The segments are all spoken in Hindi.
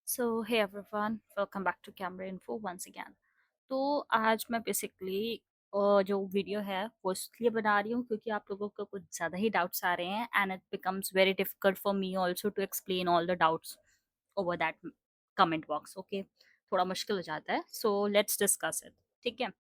So hey everyone, welcome back to Camera Info once again. तो आज मैं बेसिकली जो वीडियो है वो इसलिए बना रही हूँ क्योंकि आप लोगों को कुछ ज़्यादा ही डाउट्स आ रहे हैं and it becomes very difficult for me also to explain all the doubts over that comment box. Okay, थोड़ा मुश्किल हो जाता है, सो लेट्स डिस्कस इट। ठीक है,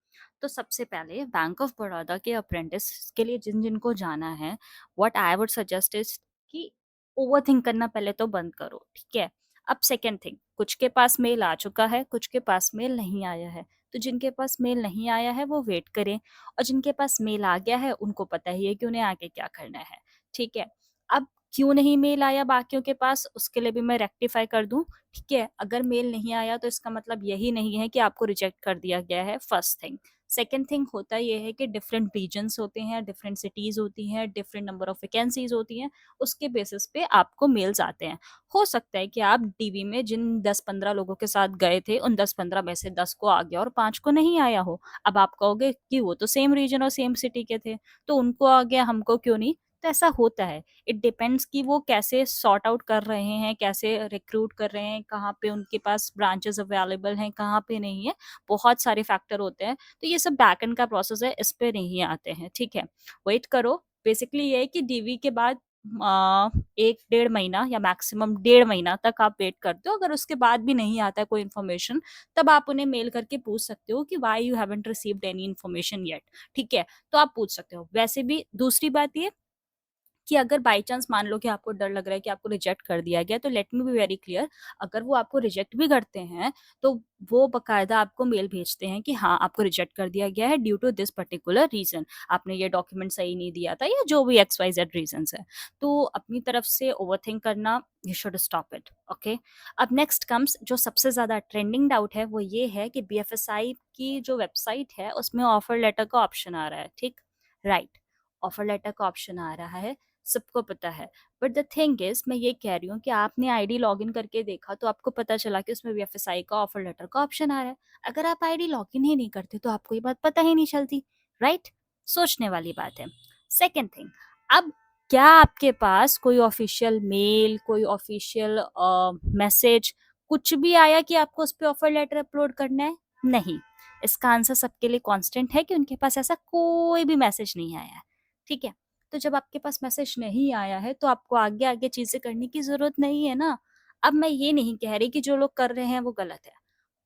तो सबसे पहले बैंक ऑफ बड़ौदा के अप्रेंटिस के लिए जिन जिनको जाना है, what I would suggest is कि ओवर थिंक करना पहले तो बंद करो। ठीक है, अब सेकेंड थिंग, कुछ के पास मेल आ चुका है, कुछ के पास मेल नहीं आया है। तो जिनके पास मेल नहीं आया है वो वेट करें, और जिनके पास मेल आ गया है उनको पता ही है कि उन्हें आगे क्या करना है। ठीक है, अब क्यों नहीं मेल आया बाकियों के पास, उसके लिए भी मैं रेक्टिफाई कर दूं। ठीक है, अगर मेल नहीं आया तो इसका मतलब यही नहीं है कि आपको रिजेक्ट कर दिया गया है, फर्स्ट थिंग। सेकेंड थिंग होता यह है कि डिफरेंट रीजन्स होते हैं, डिफरेंट सिटीज होती हैं, डिफरेंट नंबर ऑफ वैकेंसीज होती हैं, उसके बेसिस पे आपको मेल्स आते हैं। हो सकता है कि आप डीवी में जिन 10-15 लोगों के साथ गए थे उन 10-15 में से 10 को आ गया और 5 को नहीं आया हो। अब आप कहोगे कि वो तो सेम रीजन और सेम सिटी के थे, तो उनको आ गया, हमको क्यों नहीं? तो ऐसा होता है। इट डिपेंड्स कि वो कैसे सॉर्ट आउट कर रहे हैं, कैसे रिक्रूट कर रहे हैं, कहाँ पे उनके पास ब्रांचेस अवेलेबल हैं, कहाँ पे नहीं है। बहुत सारे फैक्टर होते हैं, तो ये सब बैक एंड का प्रोसेस है, इस पे नहीं आते हैं। ठीक है, वेट करो। बेसिकली ये है कि डीवी के बाद 1-1.5 महीना या मैक्सिमम 1.5 महीना तक आप वेट करते हो। अगर उसके बाद भी नहीं आता है कोई इन्फॉर्मेशन, तब आप उन्हें मेल करके पूछ सकते हो कि why you haven't received any information yet. ठीक है, तो आप पूछ सकते हो। वैसे भी दूसरी बात ये कि अगर बाई चांस मान लो कि आपको डर लग रहा है कि आपको रिजेक्ट कर दिया गया, तो let me be very clear, अगर वो आपको रिजेक्ट भी करते हैं तो वो बकायदा आपको मेल भेजते हैं कि हाँ, आपको रिजेक्ट कर दिया गया है due to this particular reason, आपने ये डॉक्यूमेंट सही नहीं दिया था या जो भी XYZ रीजन है। तो अपनी तरफ से ओवरथिंक करना, you should stop it. Okay, अब नेक्स्ट कम्स जो सबसे ज्यादा ट्रेंडिंग डाउट है, वो ये है कि BFSI की जो वेबसाइट है उसमें ऑफर लेटर का ऑप्शन आ रहा है। ठीक, राइट, ऑफर लेटर का ऑप्शन आ रहा है, सबको पता है। बट द थिंग इज, मैं ये कह रही हूँ कि आपने आईडी लॉगिन करके देखा तो आपको पता चला कि उसमें BFSI का ऑफर लेटर का ऑप्शन आ रहा है। अगर आप आईडी लॉगिन ही नहीं करते तो आपको ये बात पता ही नहीं चलती। राइट, सोचने वाली बात है। सेकेंड थिंग, अब क्या आपके पास कोई ऑफिशियल मेल, कोई ऑफिशियल मैसेज, कुछ भी आया कि आपको उस पर ऑफर लेटर अपलोड करना है? नहीं। इसका आंसर सबके लिए कांस्टेंट है कि उनके पास ऐसा कोई भी मैसेज नहीं आया है। ठीक है, तो जब आपके पास मैसेज नहीं आया है तो आपको आगे आगे चीजें करने की जरूरत नहीं है ना। अब मैं ये नहीं कह रही कि जो लोग कर रहे हैं वो गलत है,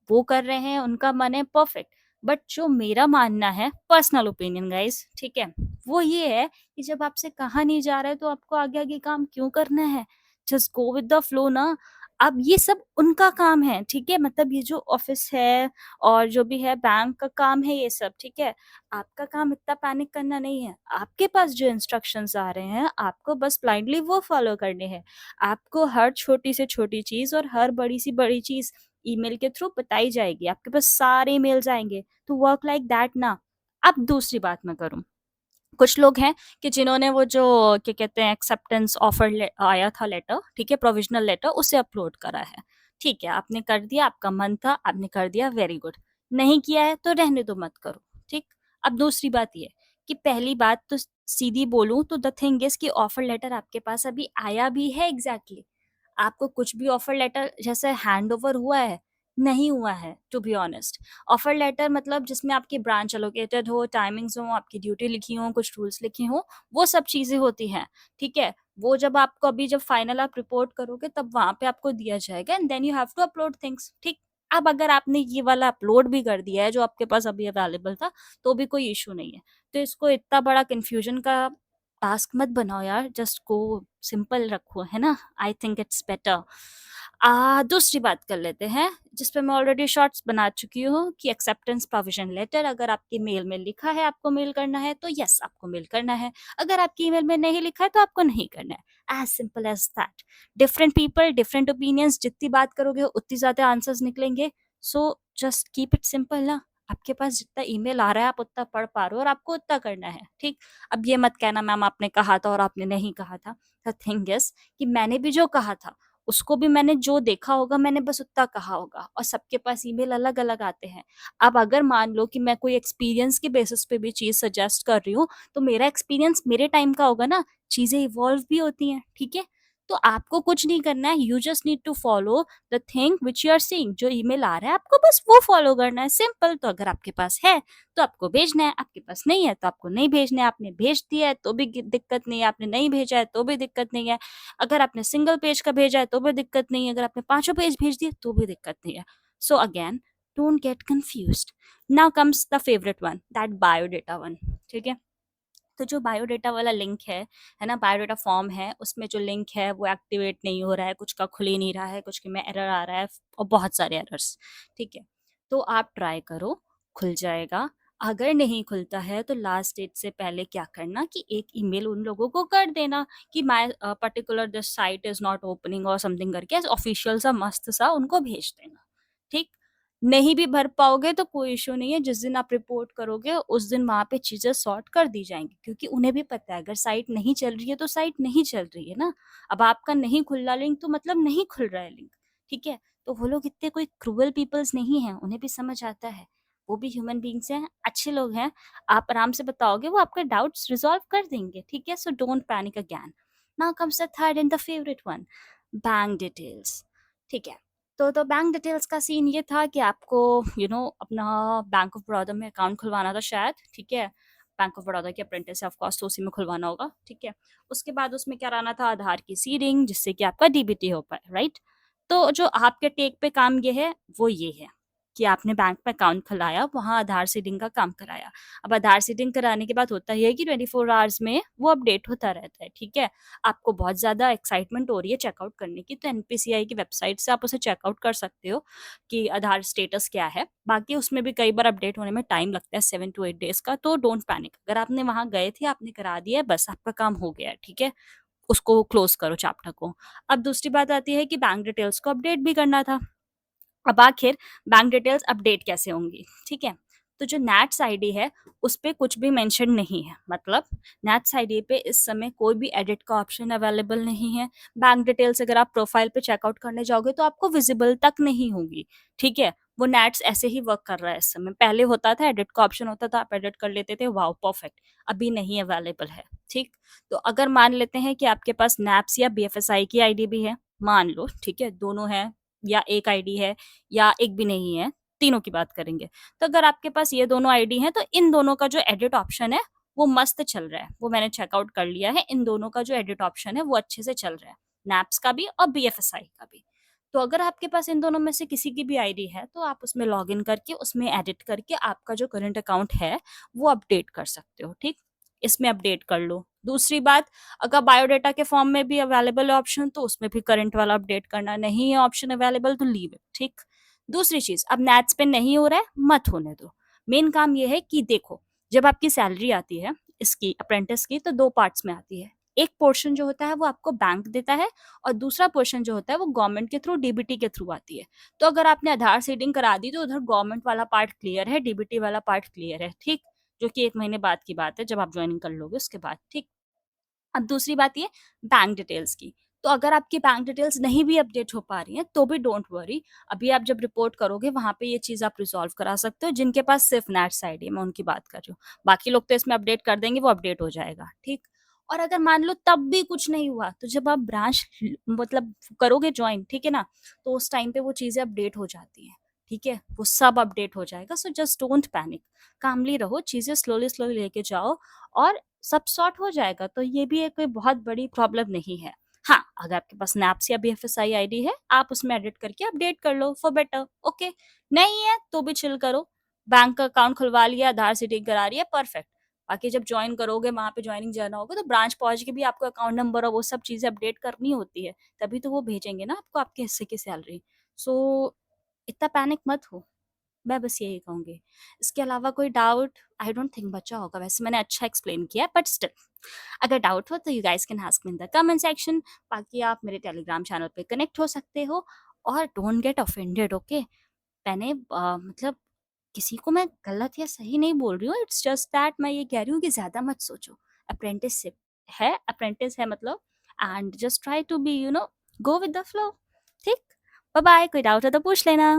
वो कर रहे हैं, उनका मन है, परफेक्ट। बट जो मेरा मानना है, पर्सनल ओपिनियन गाइस, ठीक है, वो ये है कि जब आपसे कहा नहीं जा रहा है तो आपको आगे आगे काम क्यों करना है? Just go with the flow ना। अब ये सब उनका काम है, ठीक है, मतलब ये जो ऑफिस है और जो भी है बैंक का काम है ये सब, ठीक है। आपका काम इतना पैनिक करना नहीं है। आपके पास जो इंस्ट्रक्शंस आ रहे हैं आपको बस ब्लाइंडली वो फॉलो करने हैं। आपको हर छोटी से छोटी चीज और हर बड़ी सी बड़ी चीज ईमेल के थ्रू बताई जाएगी, आपके पास सारे ईमेल्स आएंगे। तो वर्क लाइक दैट ना। अब दूसरी बात मैं करूं, कुछ लोग हैं कि जिन्होंने वो जो क्या कहते हैं एक्सेप्टेंस ऑफर आया था लेटर, ठीक है, प्रोविजनल लेटर, उसे अपलोड करा है। ठीक है, आपने कर दिया, आपका मन था, आपने कर दिया, वेरी गुड। नहीं किया है तो रहने दो, मत करो। ठीक, अब दूसरी बात ये कि पहली बात तो सीधी बोलूं तो द थिंग इज कि ऑफर लेटर आपके पास अभी आया भी है, एग्जैक्टली exactly। आपको कुछ भी ऑफर लेटर जैसे हैंड ओवर हुआ है? नहीं हुआ है, to be honest. Offer letter मतलब जिसमें आपकी ब्रांच एलोकेटेड हो, टाइमिंग्स हो, आपकी ड्यूटी लिखी हो, कुछ रूल्स लिखे हो, वो सब चीजें होती हैं। ठीक है, वो जब आपको अभी जब फाइनल आप रिपोर्ट करोगे तब वहां पे आपको दिया जाएगा and then you have to upload things. ठीक, अब अगर आपने ये वाला अपलोड भी कर दिया है जो आपके पास अभी अवेलेबल था, तो भी कोई इशू नहीं है। तो इसको इतना बड़ा कंफ्यूजन का टास्क मत बनाओ यार, जस्ट को सिंपल रखो, है ना। I think it's better. दूसरी बात कर लेते हैं जिस पे मैं ऑलरेडी शॉर्ट्स बना चुकी हूँ कि एक्सेप्टेंस प्रोविजन लेटर अगर आपकी मेल में लिखा है आपको मेल करना है तो यस आपको मेल करना है। अगर आपकी ईमेल में नहीं लिखा है तो आपको नहीं करना है, as simple as that. Different people, different opinions, जितनी बात करोगे उतनी ज्यादा आंसर्स निकलेंगे। So just keep it simple ना। आपके पास जितना ईमेल आ रहा है आप उतना पढ़ पा रहे हो और आपको उतना करना है। ठीक, अब ये मत कहना मैम आपने कहा था और आपने नहीं कहा था। द थिंग इज कि मैंने भी जो कहा था उसको भी मैंने जो देखा होगा मैंने बस उतना कहा होगा, और सबके पास ईमेल अलग अलग आते हैं। अब अगर मान लो कि मैं कोई एक्सपीरियंस के बेसिस पे भी चीज सजेस्ट कर रही हूँ, तो मेरा एक्सपीरियंस मेरे टाइम का होगा ना, चीजें इवॉल्व भी होती हैं। ठीक है, तो आपको कुछ नहीं करना है, you just need to follow the thing which you are seeing. जो ईमेल आ रहा है आपको बस वो फॉलो करना है, सिंपल। तो अगर आपके पास है तो आपको भेजना है, आपके पास नहीं है तो आपको नहीं भेजना है। आपने भेज दिया है तो भी दिक्कत नहीं है, आपने नहीं भेजा है तो भी दिक्कत नहीं है। अगर आपने सिंगल पेज का भेजा है तो भी दिक्कत नहीं है, अगर आपने पांचों पेज भेज दिए तो भी दिक्कत नहीं है। So again, don't get confused. Now comes the favourite one, that biodata one. ठीक है, तो जो बायोडेटा वाला लिंक है ना, बायोडेटा फॉर्म है, उसमें जो लिंक है वो एक्टिवेट नहीं हो रहा है, कुछ का खुल ही नहीं रहा है, कुछ के में एरर आ रहा है और बहुत सारे एरर्स। ठीक है, तो आप ट्राई करो, खुल जाएगा। अगर नहीं खुलता है तो लास्ट डेट से पहले क्या करना कि एक ईमेल उन लोगों को कर देना कि my particular this site is not opening और समथिंग करके ऑफिशियल सा मस्त सा उनको भेज देना। ठीक, नहीं भी भर पाओगे तो कोई इश्यू नहीं है, जिस दिन आप रिपोर्ट करोगे उस दिन वहाँ पे चीज़ें सॉर्ट कर दी जाएँगी, क्योंकि उन्हें भी पता है अगर साइट नहीं चल रही है तो साइट नहीं चल रही है ना। अब आपका नहीं खुल रहा लिंक तो मतलब नहीं खुल रहा है लिंक, ठीक है? तो वो लोग इतने कोई क्रूअल पीपल्स नहीं हैं, उन्हें भी समझ आता है। वो भी ह्यूमन बीइंग्स हैं, अच्छे लोग हैं। आप आराम से बताओगे वो आपके डाउट्स रिज़ॉल्व कर देंगे, ठीक है? So don't panic again. Now comes the third and the favourite one, bank details. ठीक है? तो बैंक डिटेल्स का सीन ये था कि आपको अपना बैंक ऑफ बड़ौदा में अकाउंट खुलवाना था शायद, ठीक है? बैंक ऑफ बड़ौदा के अप्रेंटिस है ऑफ कोर्स, तो उसी में खुलवाना होगा, ठीक है? उसके बाद उसमें क्या रहना था, आधार की सीडिंग, जिससे कि आपका डीबीटी हो पाए, राइट? तो जो आपके टेक पे काम ये है, वो ये है कि आपने बैंक में अकाउंट खुलाया, वहाँ आधार सीडिंग का काम कराया। अब आधार सीडिंग कराने के बाद होता ये है कि 24 आवर्स में वो अपडेट होता रहता है, ठीक है? आपको बहुत ज़्यादा एक्साइटमेंट हो रही है चेकआउट करने की, तो एनपीसीआई की वेबसाइट से आप उसे चेकआउट कर सकते हो कि आधार स्टेटस क्या है। बाकी उसमें भी कई बार अपडेट होने में टाइम लगता है 7 टू 8 डेज़ का, तो डोंट पैनिक। अगर आपने वहाँ गए थे, आपने करा दिया है, बस आपका काम हो गया है, ठीक है? उसको क्लोज़ करो चैप्टर को। अब दूसरी बात आती है कि बैंक डिटेल्स को अपडेट भी करना था। अब आखिर बैंक डिटेल्स अपडेट कैसे होंगी, ठीक है? तो जो नैट्स आईडी है उस पे कुछ भी मेंशन नहीं है, मतलब नैट्स आईडी पे इस समय कोई भी एडिट का ऑप्शन अवेलेबल नहीं है। बैंक डिटेल्स अगर आप प्रोफाइल पे चेकआउट करने जाओगे तो आपको विजिबल तक नहीं होगी, ठीक है? वो नैट्स ऐसे ही वर्क कर रहा है इस समय। पहले होता था एडिट का ऑप्शन होता था, आप एडिट कर लेते थे, वाओ परफेक्ट। अभी नहीं अवेलेबल है, ठीक? तो अगर मान लेते हैं कि आपके पास नैप्स या बीएफएसआई की आईडी भी है, मान लो, ठीक है, दोनों है या एक आईडी है या एक भी नहीं है, तीनों की बात करेंगे। तो अगर आपके पास ये दोनों आईडी हैं, तो इन दोनों का जो एडिट ऑप्शन है, वो मस्त चल रहा है। वो मैंने चेकआउट कर लिया है, इन दोनों का जो एडिट ऑप्शन है, वो अच्छे से चल रहा है। नैप्स का भी और बीएफएसआई का भी। तो अगर आपके पास इन दोनों में से किसी की भी आईडी है, तो आप उसमें लॉगिन करके, उसमें एडिट करके आपका जो करंट अकाउंट है, वो अपडेट कर सकते हो, ठीक? इसमें अपडेट कर लो। दूसरी बात, अगर बायोडाटा के फॉर्म में भी अवेलेबल है ऑप्शन, तो उसमें भी करंट वाला अपडेट करना, नहीं है ऑप्शन अवेलेबल तो लीव इट, ठीक? दूसरी चीज, अब नैट्स पे नहीं हो रहा है, मत होने दो। मेन काम ये है कि देखो, जब आपकी सैलरी आती है इसकी अप्रेंटिस की, तो दो पार्ट्स में आती है। एक पोर्शन जो होता है वो आपको बैंक देता है, और दूसरा पोर्शन जो होता है वो गवर्नमेंट के थ्रू, डीबीटी के थ्रू आती है। तो अगर आपने आधार सीडिंग करा दी तो उधर गवर्नमेंट वाला पार्ट क्लियर है, डीबीटी वाला पार्ट क्लियर है, ठीक? जो कि 1 महीने बाद की बात है, जब आप ज्वाइनिंग कर लोगे उसके बाद, ठीक? अब दूसरी बात ये बैंक डिटेल्स की। तो अगर आपकी बैंक डिटेल्स नहीं भी अपडेट हो पा रही हैं, तो भी डोंट वरी। अभी आप जब रिपोर्ट करोगे वहाँ पे ये चीज़ आप रिज़ॉल्व करा सकते हो, जिनके पास सिर्फ नैट्स आईडी है, मैं उनकी बात कर रही हूँ। बाकी लोग तो इसमें अपडेट कर देंगे, वो अपडेट हो जाएगा, ठीक? और अगर मान लो तब भी कुछ नहीं हुआ, तो जब आप ब्रांच मतलब करोगे जॉइन, ठीक है ना? तो उस टाइम पे वो चीज़ें अपडेट हो जाती हैं, ठीक है? वो सब अपडेट हो जाएगा, सो जस्ट डोंट पैनिक। कामली रहो, चीज़ें स्लोली-स्लोली लेके जाओ और सब सॉर्ट हो जाएगा। तो ये भी एक कोई बहुत बड़ी प्रॉब्लम नहीं है। हाँ, अगर आपके पास नैप्स या बीएफएसआई आईडी है, आप उसमें एडिट करके अपडेट कर लो फॉर बेटर, ओके। नहीं है तो भी चिल करो, बैंक का अकाउंट खुलवा लिया, आधार सीडिंग करा रही है, परफेक्ट। बाकी जब जॉइन करोगे, वहाँ पे जॉइनिंग जाना होगा, तो ब्रांच पहुँच के भी आपको अकाउंट नंबर और वो सब चीज़ें अपडेट करनी होती है, तभी तो वो भेजेंगे ना आपको आपके हिस्से की सैलरी। सो इतना पैनिक मत हो, मैं बस यही कहूँगी। इसके अलावा कोई डाउट आई डोंट थिंक बचा होगा, वैसे मैंने अच्छा एक्सप्लेन किया है, बट स्टिल अगर डाउट हो तो you guys can ask me in the comment section. बाकी आप मेरे टेलीग्राम चैनल पे कनेक्ट हो सकते हो, और डोंट गेट ऑफेंडेड, ओके? मैंने मतलब किसी को मैं गलत या सही नहीं बोल रही हूँ, इट्स जस्ट दैट मैं ये कह रही हूँ कि ज़्यादा मत सोचो। अप्रेंटिसशिप है, अप्रेंटिस है मतलब, and just try to be go with the flow, ठीक? बाय बाय, कोई डाउट है तो पूछ लेना।